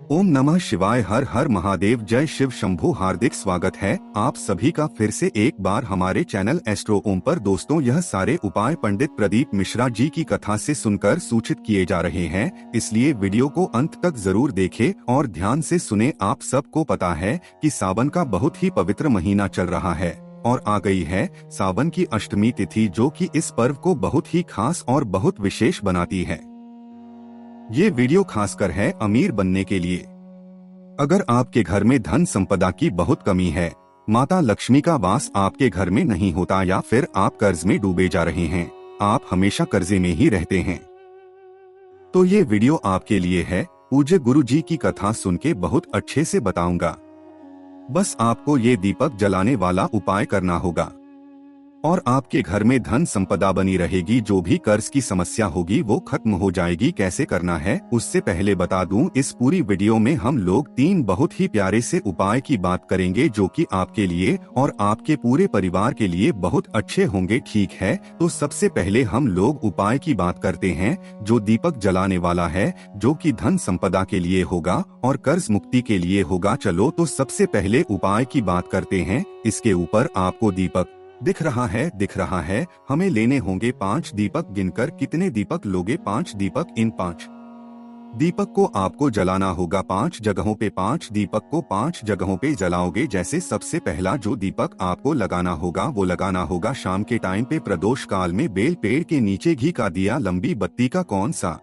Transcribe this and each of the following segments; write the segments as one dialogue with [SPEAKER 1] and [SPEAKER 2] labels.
[SPEAKER 1] ओम नमः शिवाय। हर हर महादेव। जय शिव शंभू। हार्दिक स्वागत है आप सभी का फिर से एक बार हमारे चैनल एस्ट्रो ओम पर। दोस्तों, यह सारे उपाय पंडित प्रदीप मिश्रा जी की कथा से सुनकर सूचित किए जा रहे हैं, इसलिए वीडियो को अंत तक जरूर देखें और ध्यान से सुने। आप सबको पता है कि सावन का बहुत ही पवित्र महीना चल रहा है और आ गई है सावन की अष्टमी तिथि, जो कि इस पर्व को बहुत ही खास और बहुत विशेष बनाती है। ये वीडियो खासकर है अमीर बनने के लिए। अगर आपके घर में धन संपदा की बहुत कमी है, माता लक्ष्मी का वास आपके घर में नहीं होता, या फिर आप कर्ज में डूबे जा रहे हैं, आप हमेशा कर्जे में ही रहते हैं, तो ये वीडियो आपके लिए है। पूज्य गुरु जी की कथा सुन के बहुत अच्छे से बताऊंगा। बस आपको ये दीपक जलाने वाला उपाय करना होगा और आपके घर में धन संपदा बनी रहेगी। जो भी कर्ज की समस्या होगी वो खत्म हो जाएगी। कैसे करना है उससे पहले बता दूं, इस पूरी वीडियो में हम लोग 3 बहुत ही प्यारे से उपाय की बात करेंगे, जो कि आपके लिए और आपके पूरे परिवार के लिए बहुत अच्छे होंगे। ठीक है, तो सबसे पहले हम लोग उपाय की बात करते हैं, जो दीपक जलाने वाला है, जो कि धन संपदा के लिए होगा और कर्ज मुक्ति के लिए होगा। चलो, तो सबसे पहले उपाय की बात करते हैं। इसके ऊपर आपको दीपक दिख रहा है। हमें लेने होंगे 5 दीपक। गिनकर कितने दीपक लोगे? 5 दीपक। इन 5 दीपक को आपको जलाना होगा 5 जगहों पे। 5 दीपक को 5 जगहों पे जलाओगे। जैसे सबसे पहला जो दीपक आपको लगाना होगा वो लगाना होगा शाम के टाइम पे, प्रदोष काल में, बेल पेड़ के नीचे। घी का दिया लंबी बत्ती का कौन सा?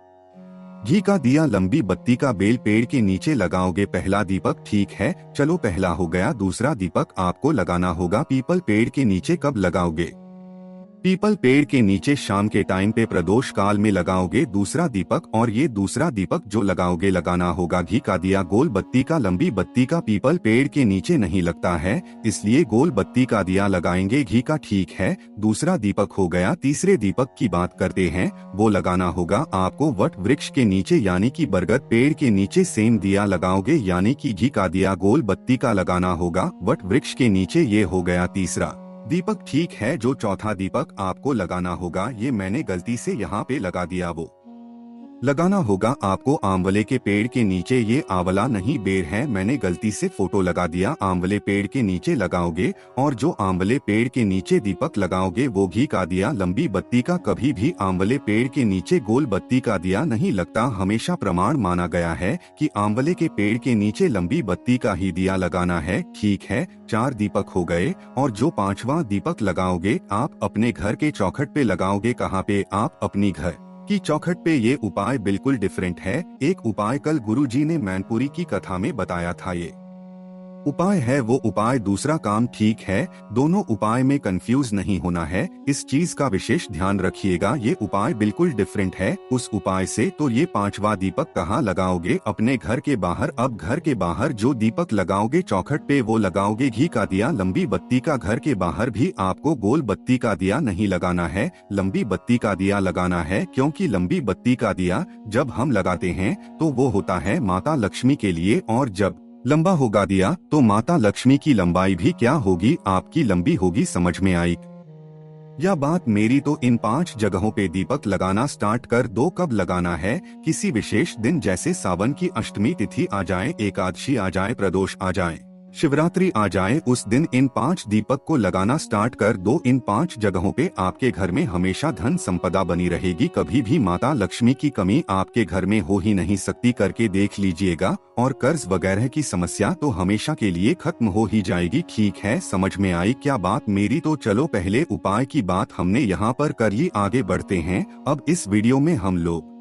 [SPEAKER 1] घी का दिया लंबी बत्ती का बेल पेड़ के नीचे लगाओगे पहला दीपक। ठीक है, चलो, पहला हो गया। दूसरा दीपक आपको लगाना होगा पीपल पेड़ के नीचे। कब लगाओगे? पीपल पेड़ के नीचे शाम के टाइम पे, प्रदोष काल में लगाओगे दूसरा दीपक। और ये दूसरा दीपक जो लगाओगे लगाना होगा घी का दिया गोल बत्ती का। लंबी बत्ती का पीपल पेड़ के नीचे नहीं लगता है, इसलिए गोल बत्ती का दिया लगाएंगे घी का। ठीक है, दूसरा दीपक हो गया। तीसरे दीपक की बात करते हैं, वो लगाना होगा आपको वट वृक्ष के नीचे, यानी कि बरगद पेड़ के नीचे। सेम दिया लगाओगे, यानी कि घी का दिया गोल बत्ती का लगाना होगा वट वृक्ष के नीचे। ये हो गया तीसरा दीपक। ठीक है, जो चौथा दीपक आपको लगाना होगा, ये मैंने गलती से यहाँ पे लगा दिया, वो लगाना होगा आपको आंवले के पेड़ के नीचे। ये आंवला नहीं, बेर है, मैंने गलती से फोटो लगा दिया। आंवले पेड़ के नीचे लगाओगे और जो आंवले पेड़ के नीचे दीपक लगाओगे वो घी का दिया लंबी बत्ती का। कभी भी आंवले पेड़ के नीचे गोल बत्ती का दिया नहीं लगता। हमेशा प्रमाण माना गया है कि आंवले के पेड़ के नीचे लंबी बत्ती का ही दिया लगाना है। ठीक है, 4 दीपक हो गए। और जो 5वां दीपक लगाओगे आप अपने घर के चौखट पे लगाओगे। कहाँ पे? आप अपनी घर की चौखट पे। ये उपाय बिल्कुल डिफरेंट है। एक उपाय कल गुरुजी ने मैनपुरी की कथा में बताया था, ये उपाय है वो उपाय। दूसरा काम ठीक है, दोनों उपाय में कंफ्यूज नहीं होना है, इस चीज का विशेष ध्यान रखिएगा। ये उपाय बिल्कुल डिफरेंट है उस उपाय से। तो ये 5वां दीपक कहाँ लगाओगे? अपने घर के बाहर। अब घर के बाहर जो दीपक लगाओगे चौखट पे, वो लगाओगे घी का दिया लंबी बत्ती का। घर के बाहर भी आपको गोल बत्ती का दिया नहीं लगाना है, लंबी बत्ती का दिया लगाना है, क्योंकि लंबी बत्ती का दिया जब हम लगाते हैं तो वो होता है माता लक्ष्मी के लिए, और जब लंबा होगा दिया तो माता लक्ष्मी की लंबाई भी क्या होगी? आपकी लंबी होगी। समझ में आई या बात मेरी? तो इन 5 जगहों पे दीपक लगाना स्टार्ट कर दो। कब लगाना है? किसी विशेष दिन, जैसे सावन की अष्टमी तिथि आ जाए, एकादशी आ जाए, प्रदोष आ जाए, शिवरात्रि आ जाए, उस दिन इन 5 दीपक को लगाना स्टार्ट कर दो। इन 5 जगहों पे आपके घर में हमेशा धन संपदा बनी रहेगी। कभी भी माता लक्ष्मी की कमी आपके घर में हो ही नहीं सकती। करके देख लीजिएगा, और कर्ज वगैरह की समस्या तो हमेशा के लिए खत्म हो ही जाएगी। ठीक है, समझ में आई क्या बात मेरी? तो चलो, पहले उपाय की बात हमने यहाँ पर कर ली, आगे बढ़ते हैं। अब इस वीडियो में हम लोग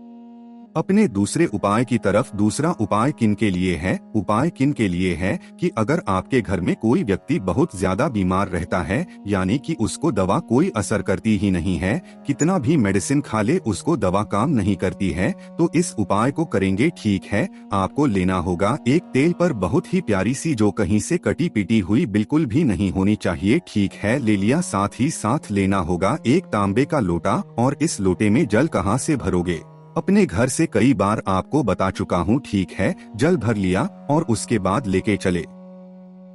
[SPEAKER 1] अपने दूसरे उपाय की तरफ। दूसरा उपाय किन के लिए है? उपाय किन के लिए है कि अगर आपके घर में कोई व्यक्ति बहुत ज्यादा बीमार रहता है, यानी कि उसको दवा कोई असर करती ही नहीं है, कितना भी मेडिसिन खा ले उसको दवा काम नहीं करती है, तो इस उपाय को करेंगे। ठीक है, आपको लेना होगा एक तेल पर बहुत ही प्यारी सी, जो कहीं से कटी पिटी हुई बिल्कुल भी नहीं होनी चाहिए। ठीक है, ले लिया। साथ ही साथ लेना होगा एक तांबे का लोटा, और इस लोटे में जल कहाँ से भरोगे? अपने घर से। कई बार आपको बता चुका हूँ। ठीक है, जल भर लिया और उसके बाद लेके चले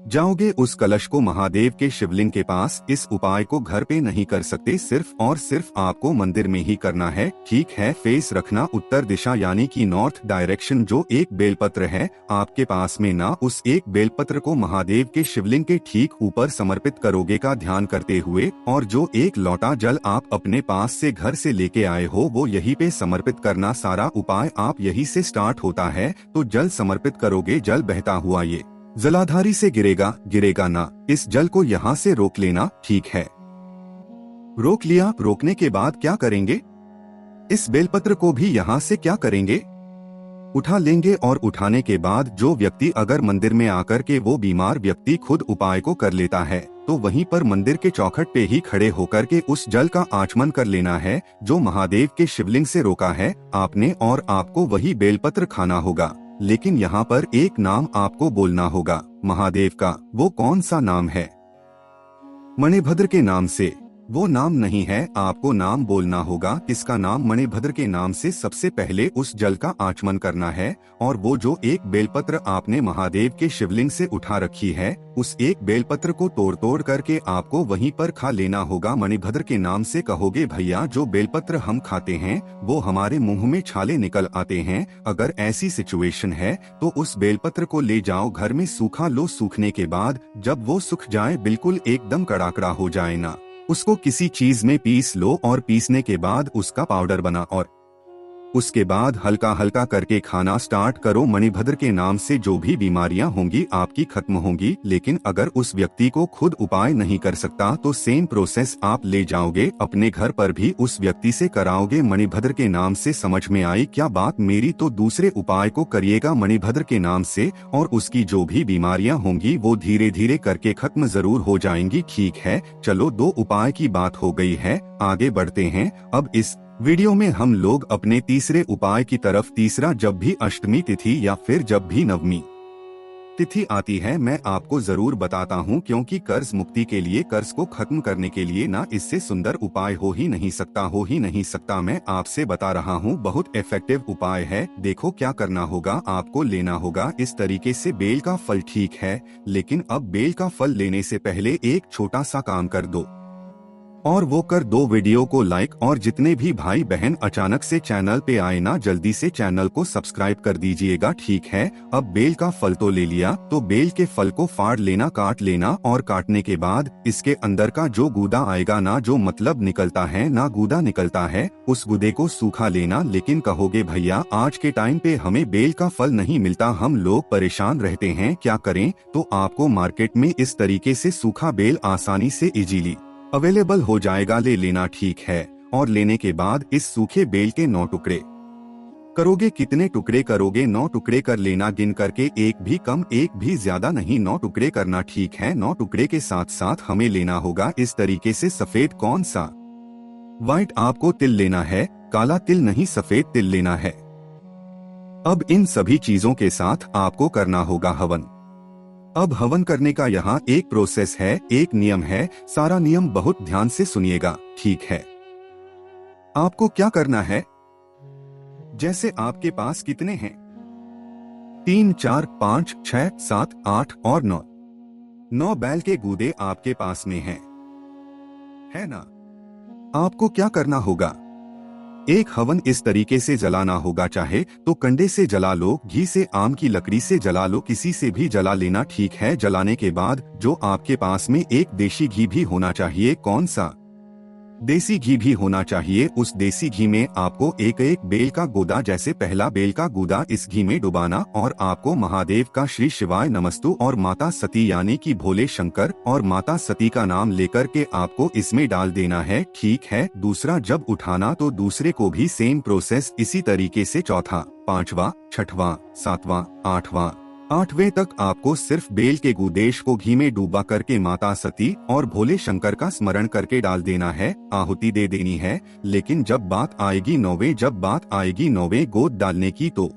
[SPEAKER 1] जाओगे उस कलश को महादेव के शिवलिंग के पास। इस उपाय को घर पे नहीं कर सकते, सिर्फ और सिर्फ आपको मंदिर में ही करना है, ठीक है। फेस रखना उत्तर दिशा यानी कि नॉर्थ डायरेक्शन। जो एक बेलपत्र है आपके पास में ना, उस एक बेलपत्र को महादेव के शिवलिंग के ठीक ऊपर समर्पित करोगे का ध्यान करते हुए, और जो एक लोटा जल आप अपने पास से घर से लेके आए हो वो यहीं पे समर्पित करना। सारा उपाय आप यहीं से स्टार्ट होता है। तो जल समर्पित करोगे, जल बहता हुआ ये जलाधारी से गिरेगा ना। इस जल को यहाँ से रोक लेना, ठीक है। रोक लिया। रोकने के बाद क्या करेंगे? इस बेलपत्र को भी यहाँ से क्या करेंगे? उठा लेंगे। और उठाने के बाद जो व्यक्ति अगर मंदिर में आकर के वो बीमार व्यक्ति खुद उपाय को कर लेता है, तो वहीं पर मंदिर के चौखट पे ही खड़े होकर के उस जल का आचमन कर लेना है जो महादेव के शिवलिंग से रोका है आपने, और आपको वही बेलपत्र खाना होगा। लेकिन यहाँ पर एक नाम आपको बोलना होगा महादेव का। वो कौन सा नाम है? मणिभद्र के नाम से। वो नाम नहीं है, आपको नाम बोलना होगा। किसका नाम? मणिभद्र के नाम से सबसे पहले उस जल का आचमन करना है। और वो जो एक बेलपत्र आपने महादेव के शिवलिंग से उठा रखी है, उस एक बेलपत्र को तोड़ करके आपको वहीं पर खा लेना होगा। मणिभद्र के नाम से कहोगे भैया जो बेलपत्र हम खाते हैं वो हमारे मुंह में छाले निकल आते हैं। अगर ऐसी सिचुएशन है तो उस बेलपत्र को ले जाओ घर में, सूखा लो। सूखने के बाद जब वो सूख जाए, बिल्कुल एकदम कड़ाकड़ा हो जाए ना, उसको किसी चीज में पीस लो। और पीसने के बाद उसका पाउडर बना, और उसके बाद हल्का हल्का करके खाना स्टार्ट करो। मणिभद्र के नाम से जो भी बीमारियां होंगी आपकी खत्म होंगी। लेकिन अगर उस व्यक्ति को खुद उपाय नहीं कर सकता तो सेम प्रोसेस आप ले जाओगे अपने घर पर भी उस व्यक्ति से कराओगे मणिभद्र के नाम से। समझ में आई क्या बात मेरी? तो दूसरे उपाय को करिएगा मणिभद्र के नाम से, और उसकी जो भी बीमारियां होंगी वो धीरे धीरे करके खत्म जरूर हो जाएंगी, ठीक है। चलो, 2 उपाय की बात हो गई है, आगे बढ़ते हैं। अब इस वीडियो में हम लोग अपने तीसरे उपाय की तरफ। तीसरा, जब भी अष्टमी तिथि या फिर जब भी नवमी तिथि आती है, मैं आपको जरूर बताता हूँ, क्योंकि कर्ज मुक्ति के लिए, कर्ज को खत्म करने के लिए ना इससे सुंदर उपाय हो ही नहीं सकता। मैं आपसे बता रहा हूँ, बहुत इफेक्टिव उपाय है। देखो क्या करना होगा, आपको लेना होगा इस तरीके से बेल का फल, ठीक है। लेकिन अब बेल का फल लेने से पहले एक छोटा सा काम कर दो, और वो कर दो वीडियो को लाइक। और जितने भी भाई बहन अचानक से चैनल पे आए ना, जल्दी से चैनल को सब्सक्राइब कर दीजिएगा, ठीक है। अब बेल का फल तो ले लिया, तो बेल के फल को फाड़ लेना, काट लेना। और काटने के बाद इसके अंदर का जो गूदा आएगा ना, जो मतलब निकलता है ना, गूदा निकलता है, उस गूदे को सूखा लेना। लेकिन कहोगे भैया आज के टाइम पे हमें बेल का फल नहीं मिलता, हम लोग परेशान रहते हैं, क्या करें? तो आपको मार्केट में इस तरीके से सूखा बेल आसानी से इजीली अवेलेबल हो जाएगा, ले लेना, ठीक है। और लेने के बाद इस सूखे बेल के 9 टुकड़े करोगे। कितने टुकड़े करोगे? 9 टुकड़े कर लेना, गिन करके, एक भी कम एक भी ज्यादा नहीं, 9 टुकड़े करना, ठीक है। 9 टुकड़े के साथ साथ हमें लेना होगा इस तरीके से सफेद, कौन सा? व्हाइट। आपको तिल लेना है, काला तिल नहीं, सफेद तिल लेना है। अब इन सभी चीजों के साथ आपको करना होगा हवन। अब हवन करने का यहाँ एक प्रोसेस है, एक नियम है। सारा नियम बहुत ध्यान से सुनिएगा, ठीक है। आपको क्या करना है, जैसे आपके पास कितने हैं? 3, 4, 5, 6, 7, 8 और 9 बैल के गूदे आपके पास में हैं, है ना? आपको क्या करना होगा, एक हवन इस तरीके से जलाना होगा। चाहे तो कंडे से जला लो, घी से, आम की लकड़ी से जला लो, किसी से भी जला लेना, ठीक है। जलाने के बाद जो आपके पास में एक देसी घी भी होना चाहिए, कौन सा? देसी घी भी होना चाहिए। उस देसी घी में आपको एक एक बेल का गूदा, जैसे पहला बेल का गूदा इस घी में डुबाना, और आपको महादेव का श्री शिवाय नमस्तु और माता सती यानी कि भोले शंकर और माता सती का नाम लेकर के आपको इसमें डाल देना है, ठीक है। दूसरा, जब उठाना तो दूसरे को भी सेम प्रोसेस इसी तरीके से, चौथा, 5वां, 6वां, 7वां, 8वें तक आपको सिर्फ बेल के गूदेश को घी में डूबा करके माता सती और भोले शंकर का स्मरण करके डाल देना है, आहुति दे देनी है। लेकिन जब बात आएगी 9वें गोद डालने की, तो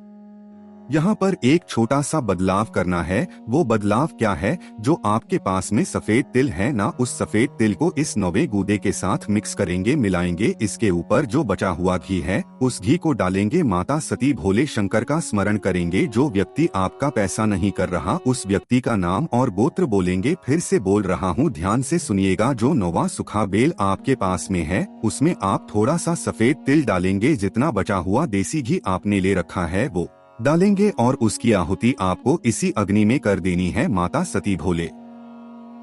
[SPEAKER 1] यहाँ पर एक छोटा सा बदलाव करना है। वो बदलाव क्या है? जो आपके पास में सफेद तिल है ना, उस सफेद तिल को इस नवे गूदे के साथ मिक्स करेंगे, मिलाएंगे। इसके ऊपर जो बचा हुआ घी है उस घी को डालेंगे। माता सती भोले शंकर का स्मरण करेंगे। जो व्यक्ति आपका पैसा नहीं कर रहा उस व्यक्ति का नाम और गोत्र बोलेंगे। फिर से बोल रहा हूँ, ध्यान से सुनिएगा। जो नवा सूखा बेल आपके पास में है उसमें आप थोड़ा सा सफेद तिल डालेंगे। जितना बचा हुआ देसी घी आपने ले रखा है वो डालेंगे और उसकी आहुति आपको इसी अग्नि में कर देनी है। माता सती भोले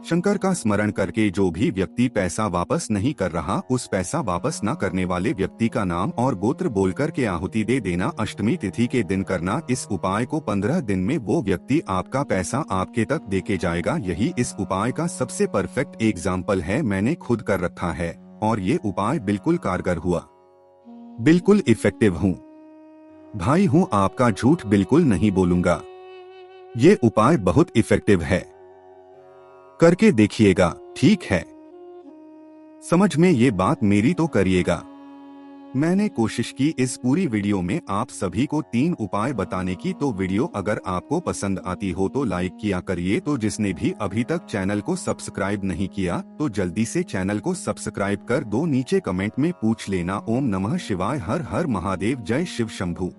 [SPEAKER 1] शंकर का स्मरण करके जो भी व्यक्ति पैसा वापस नहीं कर रहा उस पैसा वापस न करने वाले व्यक्ति का नाम और गोत्र बोलकर के आहुति दे देना। अष्टमी तिथि के दिन करना इस उपाय को। 15 दिन में वो व्यक्ति आपका पैसा आपके तक देके जाएगा। यही इस उपाय का सबसे परफेक्ट एग्जाम्पल है। मैंने खुद कर रखा है और ये उपाय बिल्कुल कारगर हुआ, बिल्कुल इफेक्टिव हूँ भाई हूँ, आपका झूठ बिल्कुल नहीं बोलूंगा। ये उपाय बहुत इफेक्टिव है, करके देखिएगा। ठीक है, समझ में ये बात मेरी तो करिएगा। मैंने कोशिश की इस पूरी वीडियो में आप सभी को 3 उपाय बताने की। तो वीडियो अगर आपको पसंद आती हो तो लाइक किया करिए। तो जिसने भी अभी तक चैनल को सब्सक्राइब नहीं किया तो जल्दी से चैनल को सब्सक्राइब कर दो। नीचे कमेंट में पूछ लेना ओम नमः शिवाय, हर हर महादेव, जय शिव शंभू।